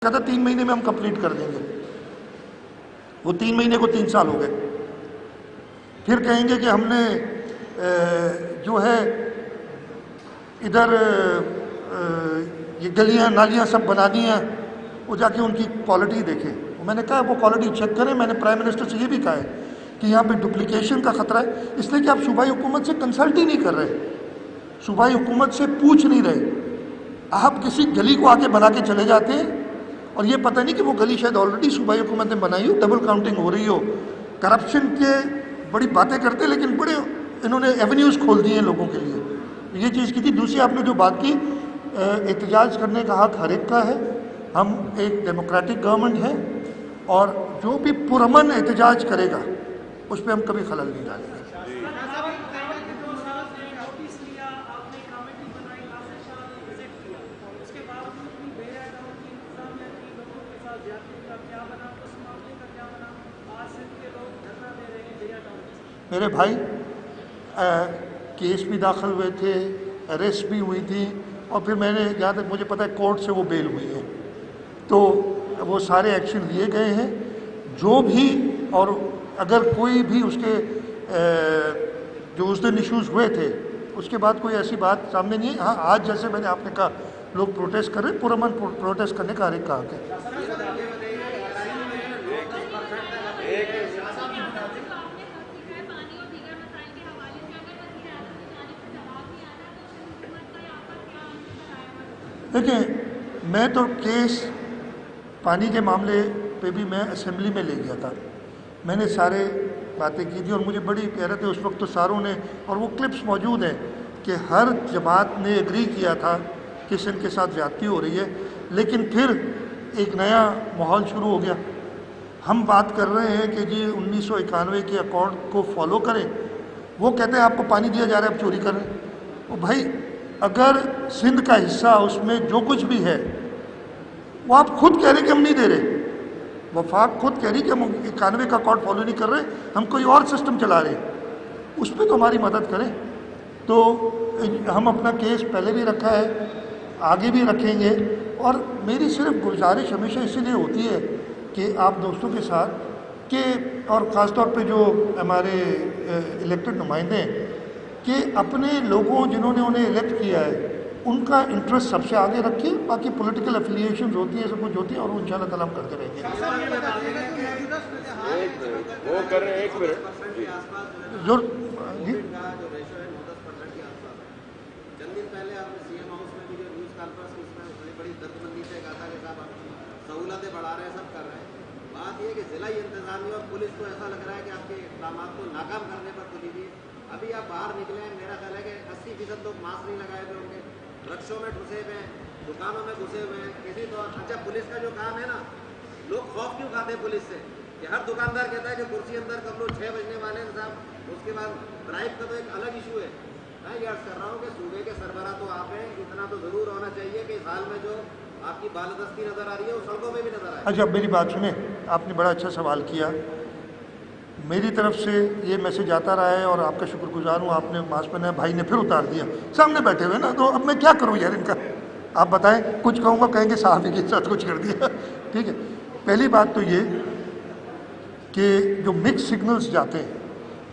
کہتا 3 مہینے میں ہم کمپلیٹ کر دیں گے، وہ 3 مہینے کو 3 سال ہو گئے. پھر کہیں گے کہ ہم نے جو ہے ادھر یہ گلیاں نالیاں سب بنا دی ہیں، وہ جا کے ان کی کوالٹی دیکھیں. میں نے کہا وہ کوالٹی چیک کریں. میں نے پرائم منسٹر سے یہ بھی کہا ہے کہ یہاں پہ ڈپلیکیشن کا خطرہ ہے، اس لیے کہ آپ صوبائی حکومت سے کنسلٹ ہی نہیں کر رہے، صوبائی حکومت سے پوچھ نہیں رہے. آپ کسی گلی کو آگے بنا کے چلے جاتے ہیں اور یہ پتہ نہیں کہ وہ گلی شاید آلریڈی صوبائی حکومت نے بنائی ہو، ڈبل کاؤنٹنگ ہو رہی ہو، کرپشن کے بڑی باتیں کرتے لیکن بڑے انہوں نے ایونیوز کھول دی ہیں لوگوں کے لیے. یہ چیز کی تھی. دوسری آپ نے جو بات کی، احتجاج کرنے کا حق ہر ایک کا ہے. ہم ایک ڈیموکریٹک گورنمنٹ ہے اور جو بھی پرامن احتجاج کرے گا اس پہ ہم کبھی خلل نہیں ڈالیں گے. میرے بھائی کیس بھی داخل ہوئے تھے، اریسٹ بھی ہوئی تھی، اور پھر میں نے جہاں تک مجھے پتہ ہے کورٹ سے وہ بیل ہوئی ہے، تو وہ سارے ایکشن لیے گئے ہیں جو بھی. اور اگر کوئی بھی اس کے جو اس دن ایشوز ہوئے تھے اس کے بعد کوئی ایسی بات سامنے نہیں ہے. ہاں آج جیسے میں نے آپ نے کہا لوگ پروٹیسٹ کر رہے ہیں، پرامن پروٹیسٹ کرنے کا ہر ایک کا حق ہے. دیکھیں میں تو کیس پانی کے معاملے پہ بھی میں اسمبلی میں لے گیا تھا، میں نے سارے باتیں کی تھی اور مجھے بڑی حیرت ہے. اس وقت تو ساروں نے، اور وہ کلپس موجود ہیں کہ ہر جماعت نے ایگری کیا تھا کہ ان کے ساتھ زیادتی ہو رہی ہے، لیکن پھر ایک نیا ماحول شروع ہو گیا. ہم بات کر رہے ہیں کہ جی 1991 کے اکارڈ کو فالو کریں، وہ کہتے ہیں آپ کو پانی دیا جا رہا ہے آپ چوری کر رہے ہیں. وہ بھائی اگر سندھ کا حصہ اس میں جو کچھ بھی ہے وہ آپ خود کہہ رہے کہ ہم نہیں دے رہے، وفاق خود کہہ رہی کہ ہم 91 کا اکارڈ فالو نہیں کر رہے، ہم کوئی اور سسٹم چلا رہے ہیں، اس پہ تو ہماری مدد کریں. تو ہم اپنا کیس پہلے بھی رکھا ہے، آگے بھی رکھیں گے. اور میری صرف گزارش ہمیشہ اسی لیے ہوتی ہے کہ آپ دوستوں کے ساتھ کہ، اور خاص طور پہ جو ہمارے الیکٹڈ نمائندے ہیں، کہ اپنے لوگوں جنہوں نے انہیں الیکٹ کیا ہے ان کا انٹرسٹ سب سے آگے رکھیں. باقی پولیٹیکل افیلیشنز ہوتی ہیں، سب کچھ ہوتی ہیں، اور وہ انشاءاللہ تعالیٰ ہم کرتے رہیں گے. سہولتیں بڑھا رہے ہیں، سب کر رہے ہیں. بات یہ کہ ضلعی انتظامیہ اور پولیس کو ایسا لگ رہا ہے کہ آپ کے اقدامات کو ناکام کرنے پر تلی ہوئی ہے. ابھی آپ باہر نکلے ہیں، میرا خیال ہے کہ 80% لوگ ماسک نہیں لگائے ہوئے ہوں گے، رکشوں میں گھسے ہوئے ہیں، دکانوں میں گھسے ہوئے ہیں. کسی طور اچھا پولیس کا جو کام ہے نا، لوگ خوف کیوں کھاتے ہیں پولیس سے کہ ہر دکاندار کہتا ہے کہ کرسی اندر کر لو، 6 بجنے والے ہیں صاحب. اس کے بعد برائب کا تو ایک الگ ایشو ہے. میں یہ عرض کر رہا ہوں کہ صوبے کے سربراہ تو آپ ہیں، اتنا تو ضرور ہونا چاہیے کہ اس حال میں جو آپ کی بالادستی نظر آ رہی ہے وہ سڑکوں میں بھی نظر آئے. اچھا میری بات سنیں، آپ نے بڑا اچھا سوال کیا. میری طرف سے یہ میسج آتا رہا ہے اور آپ کا شکر گزار ہوں. آپ نے ماسک پہنا ہے، بھائی نے پھر اتار دیا، سامنے بیٹھے ہوئے نا، تو اب میں کیا کروں یار ان کا؟ آپ بتائیں، کچھ کہوں گا کہیں گے صحافی کے ساتھ کچھ کر دیا. ٹھیک ہے، پہلی بات تو یہ کہ جو مکس سگنلز جاتے ہیں،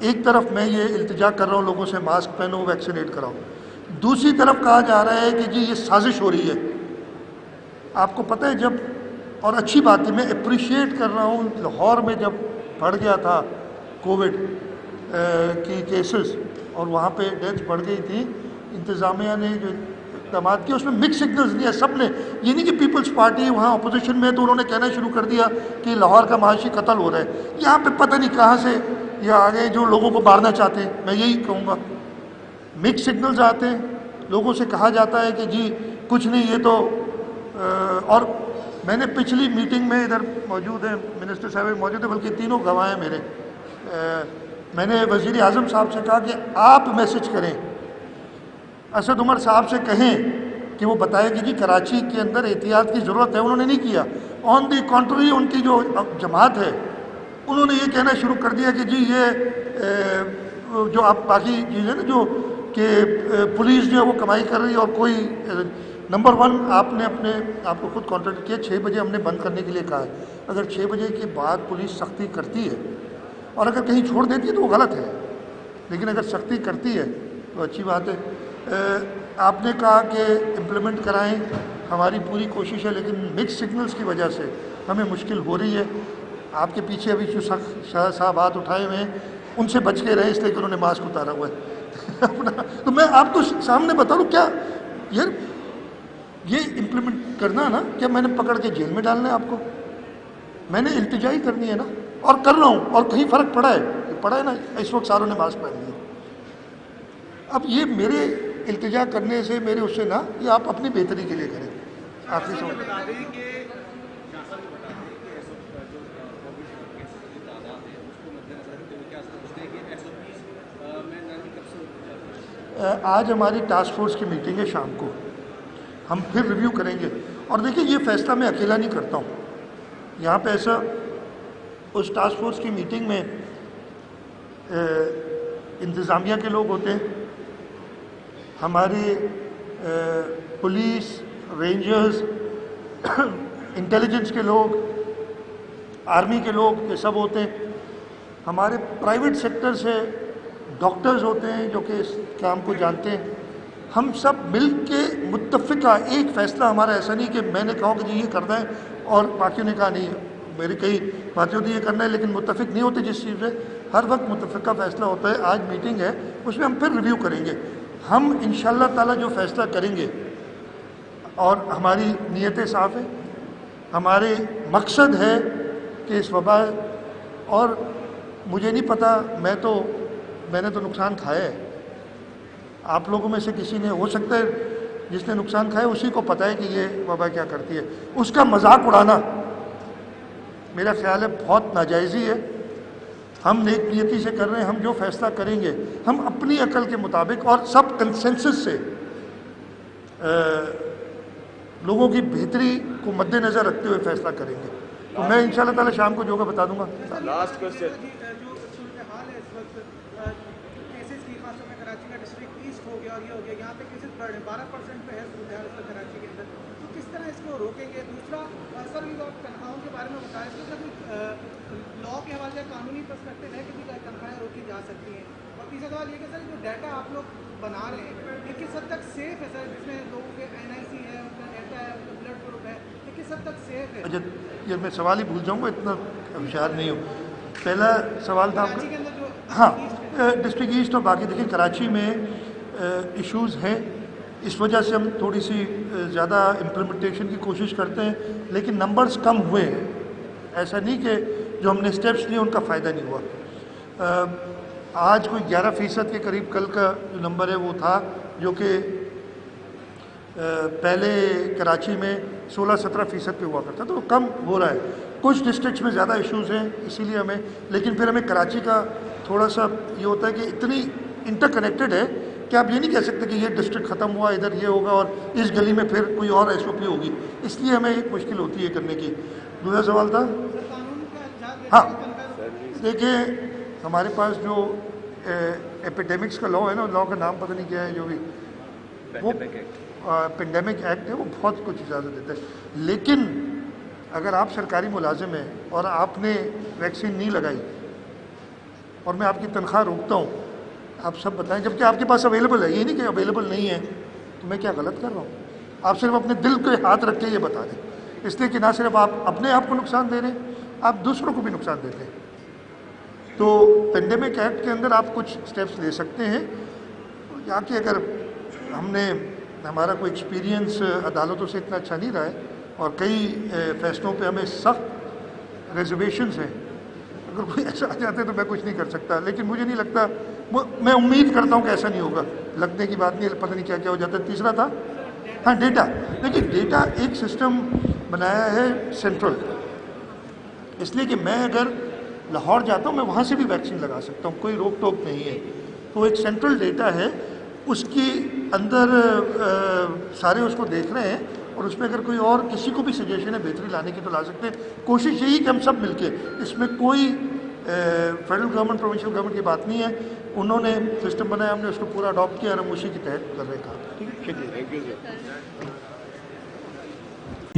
ایک طرف میں یہ التجا کر رہا ہوں لوگوں سے ماسک پہنو، ویکسینیٹ کراؤ، دوسری طرف کہا جا رہا ہے کہ جی یہ سازش ہو رہی ہے. آپ کو پتہ ہے جب، اور اچھی بات ہے، میں اپریشیٹ کر رہا ہوں، لاہور میں جب بڑھ گیا تھا کووڈ کی کیسز اور وہاں پہ ڈیتھ بڑھ گئی تھی، انتظامیہ نے جو اقدامات کیے اس میں مکس سگنلز دیا سب نے. یہ نہیں کہ پیپلز پارٹی وہاں اپوزیشن میں تو انہوں نے کہنا شروع کر دیا کہ لاہور کا معاشی قتل ہو رہا ہے. یہاں پہ پتہ نہیں کہاں سے یہ آگے جو لوگوں کو مارنا چاہتے ہیں. میں یہی کہوں گا، مکس سگنلز آتے ہیں، لوگوں سے کہا جاتا ہے کہ جی کچھ نہیں یہ تو. اور میں نے پچھلی میٹنگ میں، ادھر موجود ہیں منسٹر صاحب موجود ہیں، بلکہ تینوں گواہ ہیں میرے، میں نے وزیر اعظم صاحب سے کہا کہ آپ میسج کریں، اسد عمر صاحب سے کہیں کہ وہ بتائے کہ جی کراچی کے اندر احتیاط کی ضرورت ہے. انہوں نے نہیں کیا. آن دی کنٹری ان کی جو جماعت ہے انہوں نے یہ کہنا شروع کر دیا کہ جی یہ جو آپ باقی چیزیں نا جو کہ پولیس جو ہے وہ کمائی کر رہی ہے اور کوئی نمبر 1 آپ نے اپنے آپ کو خود کانٹریکٹ کیا 6 بجے ہم نے بند کرنے کے لیے کہا ہے. اگر 6 بجے کے بعد پولیس سختی کرتی ہے اور اگر کہیں چھوڑ دیتی ہے تو وہ غلط ہے, لیکن اگر سختی کرتی ہے تو اچھی بات ہے. آپ نے کہا کہ امپلیمنٹ کرائیں, ہماری پوری کوشش ہے, لیکن مکس سگنلز کی وجہ سے ہمیں مشکل ہو رہی ہے. آپ کے پیچھے ابھی جو شاہ صاحب ہاتھ اٹھائے ہوئے ہیں ان سے بچ کے رہے, اس لیے کہ انہوں نے ماسک اتارا ہوا ہے اپنا. تو میں آپ کو سامنے بتا رہا ہوں, کیا یار یہ امپلیمنٹ کرنا نا, کیا میں نے پکڑ کے جیل میں ڈالنا ہے آپ کو؟ میں نے التجا ہی کرنی ہے نا, اور کر رہا ہوں, اور کہیں فرق پڑا ہے نا, اس وقت ساروں نے ماسک پہن لیا. اب یہ میرے التجا کرنے سے میرے اس سے نہ, یہ آپ اپنی بہتری کے لیے کریں. آخری سوال. آج ہماری ٹاسک فورس کی میٹنگ ہے شام کو, ہم پھر ریویو کریں گے. اور دیکھیں یہ فیصلہ میں اکیلا نہیں کرتا ہوں, یہاں پہ ایسا اس ٹاسک فورس کی میٹنگ میں انتظامیہ کے لوگ ہوتے ہیں, ہمارے پولیس, رینجرز, انٹیلیجنس کے لوگ, آرمی کے لوگ, یہ سب ہوتے ہیں. ہمارے پرائیویٹ سیکٹر سے ڈاکٹرز ہوتے ہیں جو کہ اس کام کو جانتے ہیں. ہم سب مل کے متفقہ ایک فیصلہ, ہمارا ایسا نہیں کہ میں نے کہا کہ جی یہ کرنا ہے اور باقیوں نے کہا نہیں, میری کئی باتیں ہوتی یہ کرنا ہے, لیکن متفق نہیں ہوتے جس چیز سے. ہر وقت متفقہ فیصلہ ہوتا ہے. آج میٹنگ ہے, اس میں ہم پھر ریویو کریں گے. ہم انشاءاللہ تعالی جو فیصلہ کریں گے, اور ہماری نیتیں صاف ہیں, ہمارے مقصد ہے کہ اس وبا, اور مجھے نہیں پتہ, میں نے تو نقصان کھایا ہے. آپ لوگوں میں سے کسی نے, ہو سکتا ہے جس نے نقصان کھایا اسی کو پتہ ہے کہ یہ وبا کیا کرتی ہے. اس کا مذاق اڑانا میرا خیال ہے بہت ناجائزی ہے. ہم نیک نیتی سے کر رہے ہیں. ہم جو فیصلہ کریں گے ہم اپنی عقل کے مطابق اور سب کنسنسس سے لوگوں کی بہتری کو مد نظر رکھتے ہوئے فیصلہ کریں گے. تو میں انشاءاللہ تعالی شام کو جو ہوگا بتا دوں گا. لاسٹ کوسچن, جو صورتحال ہے اس وقت کیسز کی, خاص طور پہ کراچی کا ڈسٹرکٹ ایسٹ ہو گیا اور یہ ہو گیا, یہاں پہ کیسز بڑھ رہے ہیں, 12% پہ ہے صورتحال اس وقت کراچی کے اندر. تو کس طرح اس کو روکیں گے؟ دوسرا سر, یہ آپ تنخواہوں کے بارے میں بتایا, اس میں کوئی لا کے حوالے سے قانونی پرسپیکٹو ہے کہ تنخواہیں روکی جا سکتی ہیں؟ اور تیسرا سوال یہ کہ سر جو ڈیٹا آپ لوگ بنا رہے ہیں یہ کس حد تک سیف ہے سر, جس میں لوگوں کے NIC ہے, ان کا ڈیٹا ہے, ان کا بلڈ گروپ ہے, یہ کس حد تک سیف ہے؟ اچھا, یہ میں سوال ہی بھول جاؤں گا, اتنا ہوشیار نہیں ہوں. پہلا سوال تھا آپ کراچی کے کا, اندر جو ہاں ڈسٹرکٹ ایسٹ اور باقی. دیکھیں کراچی میں ایشوز ہیں, اس وجہ سے ہم تھوڑی سی زیادہ امپلیمنٹیشن کی کوشش کرتے ہیں, لیکن نمبرز کم ہوئے ہیں. ایسا نہیں کہ جو ہم نے اسٹیپس لیے ان کا فائدہ نہیں ہوا. آج کوئی 11% کے قریب کل کا جو نمبر ہے وہ تھا, جو کہ پہلے کراچی میں 16-17% پہ ہوا کرتا, تو کم ہو رہا ہے. کچھ ڈسٹرکٹس میں زیادہ ایشوز ہیں اسی لیے ہمیں, لیکن پھر ہمیں کراچی کا تھوڑا سا یہ ہوتا ہے کہ اتنی انٹر کنیکٹڈ ہے کہ آپ یہ نہیں کہہ سکتے کہ یہ ڈسٹرکٹ ختم ہوا ادھر یہ ہوگا اور اس گلی میں پھر کوئی اور SOP ہوگی, اس لیے ہمیں ایک مشکل ہوتی ہے کرنے کی. دوسرا سوال تھا, ہاں دیکھیں ہمارے پاس جو ایپیڈیمکس کا لا ہے نا, لا کا نام پتہ نہیں کیا ہے, جو بھی وہ پینڈیمک ایکٹ ہے, وہ بہت کچھ اجازت دیتا ہے. لیکن اگر آپ سرکاری ملازم ہیں اور آپ نے ویکسین نہیں لگائی اور میں آپ کی تنخواہ روکتا ہوں, آپ سب بتائیں, جبکہ آپ کے پاس اویلیبل ہے, یہ نہیں کہ اویلیبل نہیں ہے, تو میں کیا غلط کر رہا ہوں؟ آپ صرف اپنے دل کے ہاتھ رکھ کے یہ بتا دیں, اس لیے کہ نہ صرف آپ اپنے آپ کو نقصان دے رہے ہیں, آپ دوسروں کو بھی نقصان دیتے ہیں. تو پینڈیمک ایکٹ کے اندر آپ کچھ اسٹیپس لے سکتے ہیں. یہاں کہ اگر ہمارا کوئی ایکسپیرینس عدالتوں سے اتنا اچھا نہیں رہا ہے اور کئی فیصلوں پہ ہمیں سخت ریزرویشنز ہیں, اگر کوئی ایسا آ جاتا ہے تو میں کچھ نہیں کر سکتا. لیکن مجھے نہیں لگتا, میں امید کرتا ہوں کہ ایسا نہیں ہوگا. لگنے کی بات نہیں, پتہ نہیں کیا کیا ہو جاتا ہے. تیسرا تھا ہاں ڈیٹا. دیکھیے ڈیٹا ایک سسٹم بنایا ہے سینٹرل, اس لیے کہ میں اگر لاہور جاتا ہوں میں وہاں سے بھی ویکسین لگا سکتا ہوں, کوئی روک ٹوک نہیں ہے. تو ایک سینٹرل ڈیٹا ہے, اس کی اندر سارے اس کو دیکھ رہے ہیں, اور اس میں اگر کوئی اور کسی کو بھی سجیشن ہے بہتری لانے کی تو لا سکتے ہیں. کوشش یہی کہ ہم سب مل کے, اس میں کوئی فیڈرل گورنمنٹ پروونشل گورنمنٹ کی بات نہیں ہے. انہوں نے سسٹم بنایا, ہم نے اس کو پورا اڈاپٹ کیا اور ہم اسی کے تحت کر رہے ہیں کام. ٹھیک ہے, شکریہ. Thank you sir.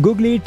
Google